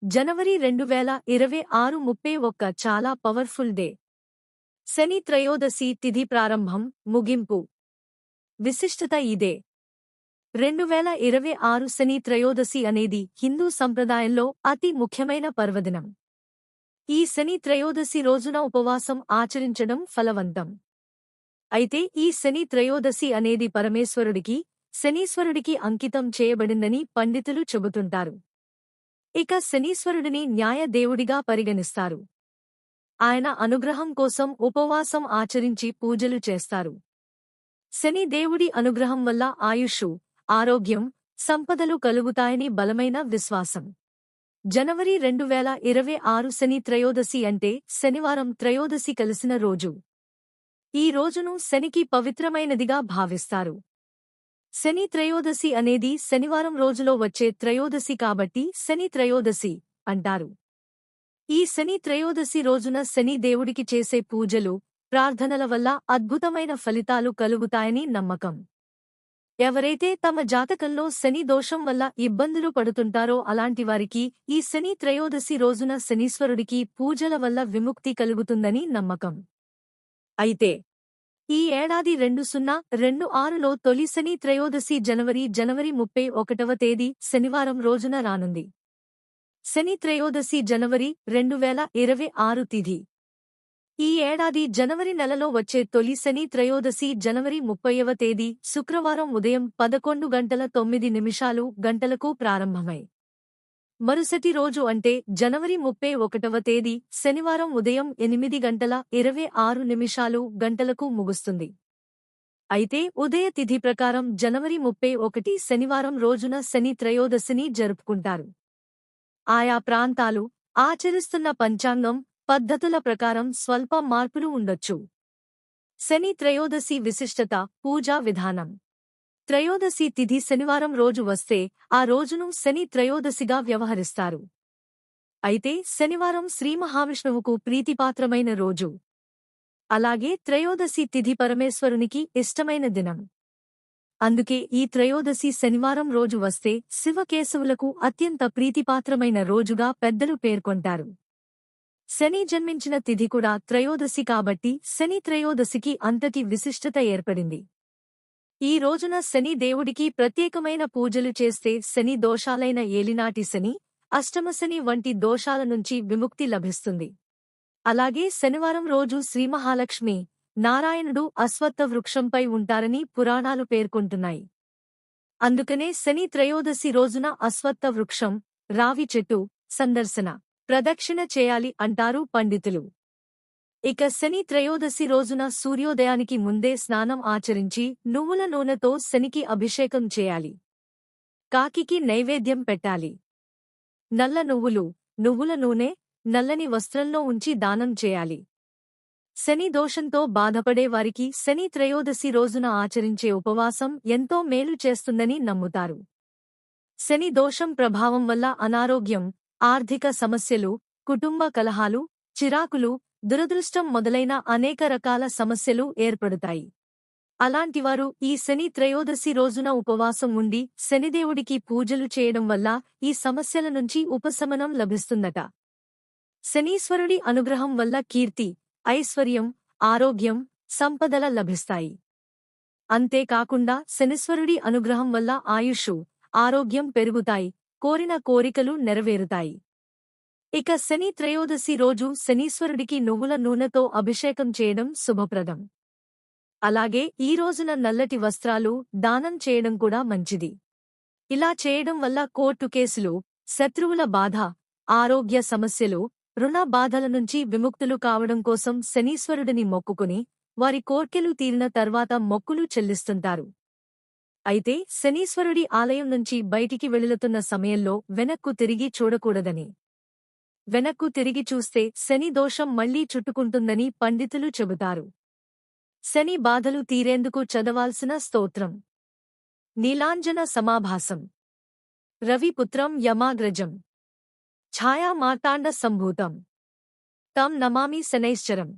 జనవరి 2026 31 చాలా powerful day. శని త్రయోదశి తిథి ప్రారంభం, ముగింపు. విశిష్టత ఇదే. 2026 శని త్రయోదశి అనేది హిందూ సంప్రదాయంలో అతి ముఖ్యమైన పర్వదినం. ఈ శని త్రయోదశి రోజున ఉపవాసం ఆచరించడం ఫలవంతం. అయితే ఈ శని త్రయోదశి అనేది పరమేశ్వరుడికి, శనీశ్వరుడికి అంకితం చేయబడిందని పండితులు చెబుతుంటారు. ఇక శనీశ్వరుడిని న్యాయ దేవుడిగా పరిగణిస్తారు. ఆయన అనుగ్రహం కోసం ఉపవాసం ఆచరించి పూజలు చేస్తారు. శని దేవుడి అనుగ్రహం వల్ల ఆయుష్షు, ఆరోగ్యం, సంపదలు కలుగుతాయని బలమైన విశ్వాసం. జనవరి 2026 శని త్రయోదశి అంటే శనివారం త్రయోదశి కలిసిన రోజు. ఈ రోజును శనికి పవిత్రమైనదిగా భావిస్తారు. శని త్రయోదశి అనేది శనివారం రోజులో వచ్చే త్రయోదశి కాబట్టి శని త్రయోదశి అంటారు. ఈ శని త్రయోదశి రోజున శని దేవుడికి చేసే పూజలు, ప్రార్థనల వల్ల అద్భుతమైన ఫలితాలు కలుగుతాయని నమ్మకం. ఎవరైతే తమ జాతకంలో శని దోషం వల్ల ఇబ్బందులు పడుతుంటారో అలాంటివారికి ఈ శని త్రయోదశి రోజున శనీశ్వరుడికి పూజల వల్ల విముక్తి కలుగుతుందని నమ్మకం. అయితే ఈ ఏడాది 2026లో తొలి శని త్రయోదశి జనవరి 31వ తేదీ శనివారం రోజున రానుంది. శని త్రయోదశి జనవరి 2026 తిథి. ఈ ఏడాది జనవరి నెలలో వచ్చే తొలి శని త్రయోదశి జనవరి 30వ తేదీ శుక్రవారం ఉదయం 11:09 ప్రారంభమై మరుసటి రోజు అంటే జనవరి 31వ తేదీ శనివారం ఉదయం 8:26 ముగుస్తుంది. అయితే ఉదయ తిథి ప్రకారం జనవరి 31 శనివారం రోజున శని త్రయోదశిని జరుపుకుంటారు. ఆయా ప్రాంతాలు ఆచరిస్తున్న పంచాంగం, పద్ధతుల ప్రకారం స్వల్ప మార్పులు ఉండొచ్చు. శని త్రయోదశి విశిష్టత, పూజా విధానం. త్రయోదశి తిథి శనివారం రోజు వస్తే ఆ రోజును శని త్రయోదశిగా వ్యవహరిస్తారు. అయితే శనివారం శ్రీ మహావిష్ణువుకు ప్రీతిపాత్రమైన రోజు. అలాగే త్రయోదశి తిథి పరమేశ్వరునికి ఇష్టమైన దినం. అందుకే ఈ త్రయోదశి శనివారం రోజు వస్తే శివకేశవులకు అత్యంత ప్రీతిపాత్రమైన రోజుగా పెద్దలు పేర్కొంటారు. శని జన్మించిన తిథి కూడా త్రయోదశి కాబట్టి శని త్రయోదశికి అంతటి విశిష్టత ఏర్పడింది. ఈ రోజున శని దేవుడికి ప్రత్యేకమైన పూజలు చేస్తే శని దోషాలైన ఏలినాటి శని, అష్టమశని వంటి దోషాల నుంచి విముక్తి లభిస్తుంది. అలాగే శనివారం రోజు శ్రీమహాలక్ష్మి, నారాయణుడు అశ్వత్థ వృక్షంపై ఉంటారని పురాణాలు పేర్కొంటున్నాయి. అందుకనే శని త్రయోదశి రోజున అశ్వత్థ వృక్షం, రావి చెట్టు సందర్శన, ప్రదక్షిణ చేయాలి అంటారు పండితులు. ఇక శని త్రయోదశి రోజున సూర్యోదయానికి ముందే స్నానం ఆచరించి నువ్వుల నూనెతో శనికి అభిషేకం చేయాలి. కాకికి నైవేద్యం పెట్టాలి. నల్ల నువ్వులు, నువ్వుల నూనె, నల్లని వస్త్రంలో ఉంచి దానం చేయాలి. శని దోషంతో బాధపడే వారికి శని త్రయోదశి రోజున ఆచరించే ఉపవాసం ఎంతో మేలు చేస్తుందని నమ్ముతారు. శని దోషం ప్రభావం వల్ల అనారోగ్యం, ఆర్థిక సమస్యలు, కుటుంబ కలహాలు, చిరాకులు, దురదృష్టం మొదలైన అనేక రకాల సమస్యలు ఏర్పడుతాయి. అలాంటివారు ఈ శని త్రయోదశి రోజున ఉపవాసం ఉండి శనిదేవుడికి పూజలు చేయడం వల్ల ఈ సమస్యల నుంచి ఉపశమనం లభిస్తుందట. శనీశ్వరుడి అనుగ్రహం వల్ల కీర్తి, ఐశ్వర్యం, ఆరోగ్యం, సంపదల లభిస్తాయి. అంతేకాకుండా శనీశ్వరుడి అనుగ్రహం వల్ల ఆయుష్షు, ఆరోగ్యం పెరుగుతాయి, కోరిన కోరికలు నెరవేరుతాయి. ఇక శని త్రయోదశి రోజు శనీశ్వరుడికి నువ్వుల నూనెతో అభిషేకం చేయడం శుభప్రదం. అలాగే ఈ రోజున నల్లటి వస్త్రాలు దానం చేయడం కూడా మంచిది. ఇలా చేయడం వల్ల కోర్టు కేసులు, శత్రువుల బాధ, ఆరోగ్య సమస్యలు, రుణ బాధల నుంచి విముక్తులు కావడం కోసం శనీశ్వరుడిని మొక్కుకుని వారి కోర్కెలు తీరిన తర్వాత మొక్కులు చెల్లిస్తుంటారు. అయితే శనీశ్వరుడి ఆలయం నుంచి బయటికి వెళ్లుతున్న సమయంలో వెనక్కు తిరిగి చూడకూడదని, వెనక్కు తిరిగి చూస్తే శని దోషం మళ్లీ చుట్టుకుంటుందని పండితులు చెబుతారు. శని బాధలు తీరేందుకు చదవాల్సిన స్తోత్రం: నీలాంజన సమాభాసం, రవిపుత్రం యమాగ్రజం, ఛాయా మార్తాండ సంభూతం, తం నమామి శనైశ్చరం.